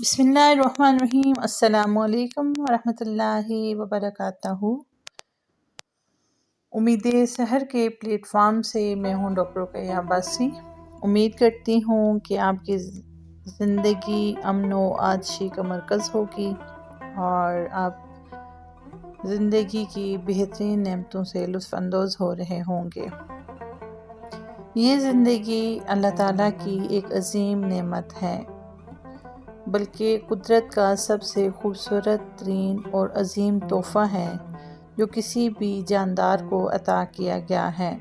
बिस्मिल्लाहिर्रहमानिर्रहीम। अस्सलामु अलैकुम वरहमतुल्लाहि वबरकातुहू। उम्मीद सहर के प्लेटफॉर्म से मैं हूँ डॉक्टर रुकैया अब्बासी। उम्मीद करती हूँ कि आपकी ज़िंदगी अमन व आजिशी का मरकज़ होगी और आप ज़िंदगी की बेहतरीन नेमतों से लुत्फ़ अंदोज़ हो रहे होंगे। ये ज़िंदगी अल्लाह ताला की एक अज़ीम नेमत है, बल्कि कुदरत का सबसे खूबसूरत तरीन और अज़ीम तोहफ़ा है जो किसी भी जानदार को अता किया गया है।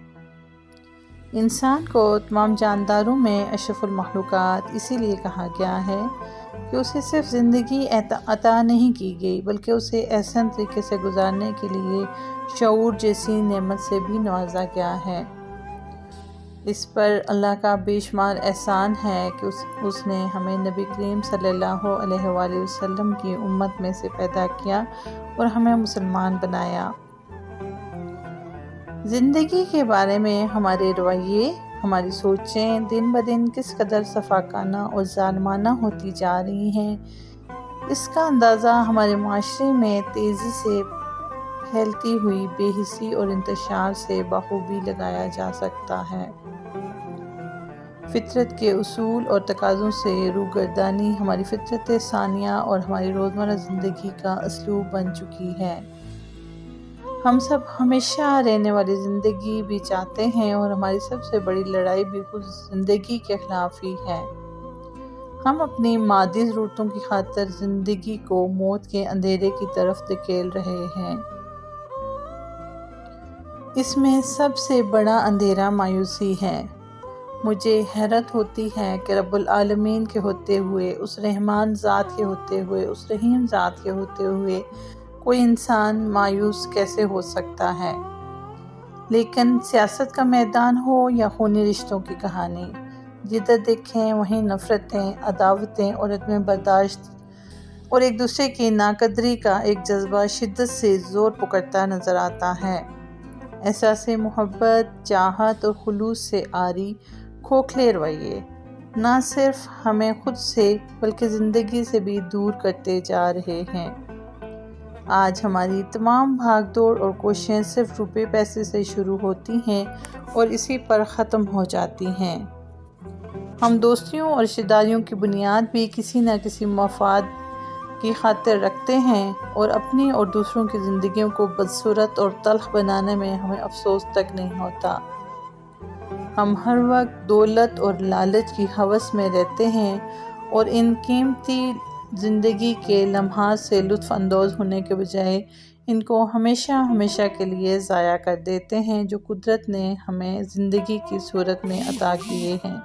इंसान को तमाम जानदारों में अशरफुल मखलूक़ात इसीलिए कहा गया है कि उसे सिर्फ़ ज़िंदगी अता नहीं की गई, बल्कि उसे एहसन तरीके से गुजारने के लिए शऊर जैसी नेमत से भी नवाजा गया है। इस पर अल्लाह का बेशुमार एहसान है कि उसने हमें नबी करीम सल्लल्लाहु अलैहि वसल्लम की उम्मत में से पैदा किया और हमें मुसलमान बनाया। ज़िंदगी के बारे में हमारे रवैये, हमारी सोचें दिन ब दिन किस कदर सफाकाना और ज़ालिमाना होती जा रही हैं, इसका अंदाज़ा हमारे माशरे में तेज़ी से फैलती हुई बेहिसी और इंतशार से बखूबी लगाया जा सकता है। फितरत के उसूल और तकाज़ों से रूगर्दानी हमारी फितरत सानिया और हमारी रोज़मर्रा ज़िंदगी का असलूब बन चुकी है। हम सब हमेशा रहने वाली ज़िंदगी भी चाहते हैं और हमारी सबसे बड़ी लड़ाई भी खुद ज़िंदगी के ख़िलाफ़ ही है। हम अपनी मादी ज़रूरतों की खातिर ज़िंदगी को मौत के अंधेरे की तरफ धकेल रहे हैं। इसमें सबसे बड़ा अंधेरा मायूसी है। मुझे हैरत होती है कि रब्बुल आलमीन के होते हुए, उस रहमान ज़ात के होते हुए, उस रहीम ज़ात के होते हुए कोई इंसान मायूस कैसे हो सकता है। लेकिन सियासत का मैदान हो या खूनी रिश्तों की कहानी, जिधर देखें वहीं नफ़रतें, अदावतें और अदम बर्दाश्त और एक दूसरे की नाकदरी का एक जज्बा शिद्दत से ज़ोर पकड़ता नज़र आता है। एहसास मोहब्बत, चाहत और खुलूस से आरी खोखले रवैये ना सिर्फ हमें खुद से बल्कि ज़िंदगी से भी दूर करते जा रहे हैं। आज हमारी तमाम भागदौड़ और कोशिशें सिर्फ रुपए पैसे से शुरू होती हैं और इसी पर ख़त्म हो जाती हैं। हम दोस्तियों और रिश्तेदारियों की बुनियाद भी किसी न किसी मफाद की खातिर रखते हैं और अपनी और दूसरों की ज़िंदगियों को बदसूरत और तल्ख बनाने में हमें अफसोस तक नहीं होता। हम हर वक्त दौलत और लालच की हवस में रहते हैं और इन कीमती ज़िंदगी के लम्हात से लुत्फ़ अंदोज़ होने के बजाय इनको हमेशा हमेशा के लिए ज़ाया कर देते हैं, जो कुदरत ने हमें ज़िंदगी की सूरत में अता किए हैं।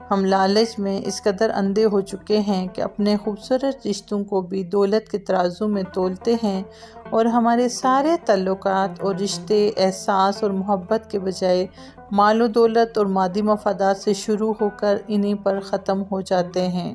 हम लालच में इस कदर अंधे हो चुके हैं कि अपने खूबसूरत रिश्तों को भी दौलत के तराजू में तोलते हैं और हमारे सारे ताल्लुकात और रिश्ते एहसास और मोहब्बत के बजाय मालो दौलत और मादी मफादात से शुरू होकर इन्हीं पर ख़त्म हो जाते हैं।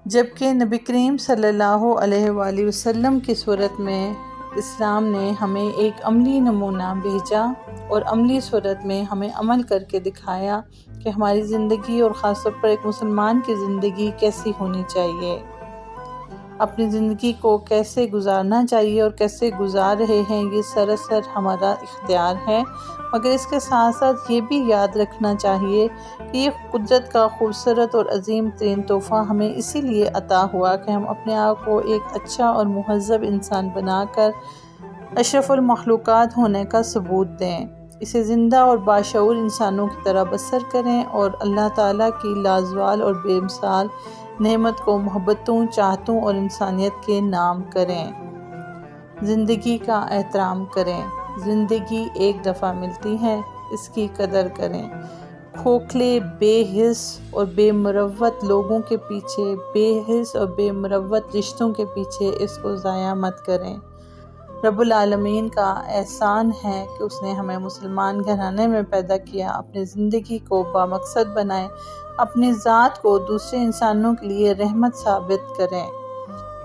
जबकि नबी करीम सल्लल्लाहु अलैहि वसल्लम की सूरत में इस्लाम ने हमें एक अमली नमूना भेजा और अमली सूरत में हमें अमल करके दिखाया कि हमारी ज़िंदगी और ख़ास तौर पर एक मुसलमान की ज़िंदगी कैसी होनी चाहिए, अपनी ज़िंदगी को कैसे गुजारना चाहिए और कैसे गुजार रहे हैं, ये सरासर हमारा इख्तियार है। मगर इसके साथ साथ ये भी याद रखना चाहिए कि ये कुदरत का खूबसूरत और अजीम तरीन तोहफ़ा हमें इसीलिए अता हुआ कि हम अपने आप को एक अच्छा और मुहज़्ज़ब इंसान बनाकर अशरफुल मखलूक़ात होने का सबूत दें। इसे ज़िंदा और बाशऊर इंसानों की तरह बसर करें और अल्लाह ताला की लाजवाल और बेमिसाल नेमत को मोहब्बतों, चाहतों और इंसानियत के नाम करें। ज़िंदगी का एहतराम करें। ज़िंदगी एक दफ़ा मिलती है, इसकी कदर करें। खोखले, बेहिस और बेमुरव्वत लोगों के पीछे, बेहिस और बेमुरव्वत रिश्तों के पीछे इसको ज़ाया मत करें। रब्बुल आलमीन का एहसान है कि उसने हमें मुसलमान घराने में पैदा किया। अपनी ज़िंदगी को बामकसद बनाएं, अपनी ज़ात को दूसरे इंसानों के लिए रहमत साबित करें,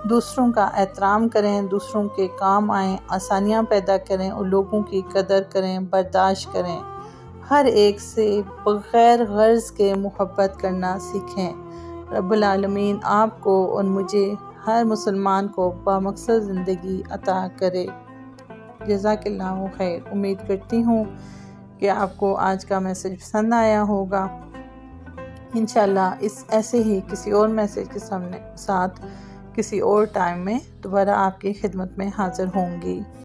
दूसरों का एहतराम करें, दूसरों के काम आएँ, आसानियाँ पैदा करें और लोगों की कदर करें, बर्दाश्त करें। ہر ایک سے بغیر غرض کے محبت کرنا سیکھیں۔ رب العالمین آپ کو اور مجھے ہر مسلمان کو بامقصد زندگی عطا کرے۔ جزاک اللہ خیر۔ امید کرتی ہوں کہ آپ کو آج کا میسج پسند آیا ہوگا۔ انشاءاللہ ایسے ہی کسی اور میسج کے ساتھ کسی اور ٹائم میں دوبارہ آپ کی خدمت میں حاضر ہوں گی۔